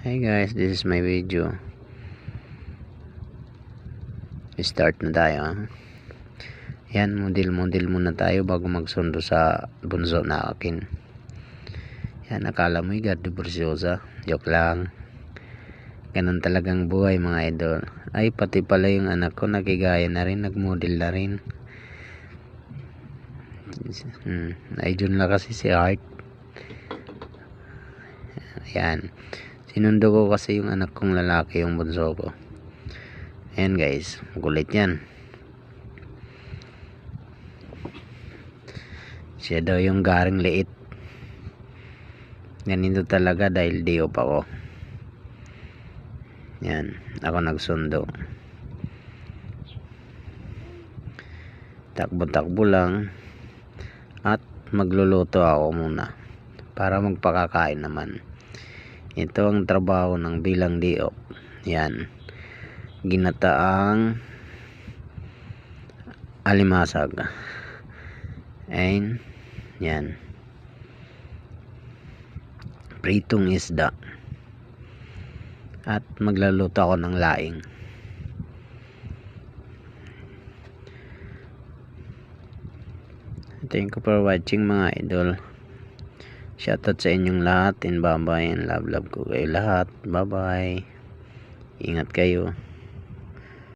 Hey guys, this is my video. Start na tayo. Yan, model muna tayo bago magsundo sa bunso na akin. Yan, akala mo Gardo Preciosa. Joke lang. Ganun talagang buhay mga idol. Ay, pati pala yung anak ko nakigaya na rin, nagmodel na rin. Idol na kasi si Art. Yan. Sinundo ko kasi yung anak kong lalaki, yung bunso ko. Ayan guys, kulit yan. Siya daw yung garing liit. Ganito talaga dahil day off ako. Yan, ako nagsundo. Takbo-takbo lang. At magluluto ako muna para magpakakain naman. Ito ang trabaho ng bilang day off. Yan, ginataang alimasag. And yan, pritong isda. At magluluto ako ng laing. Thank you for watching mga idol. Shoutout sa inyong lahat and bye bye, and love ko kayo lahat. Bye bye, ingat kayo.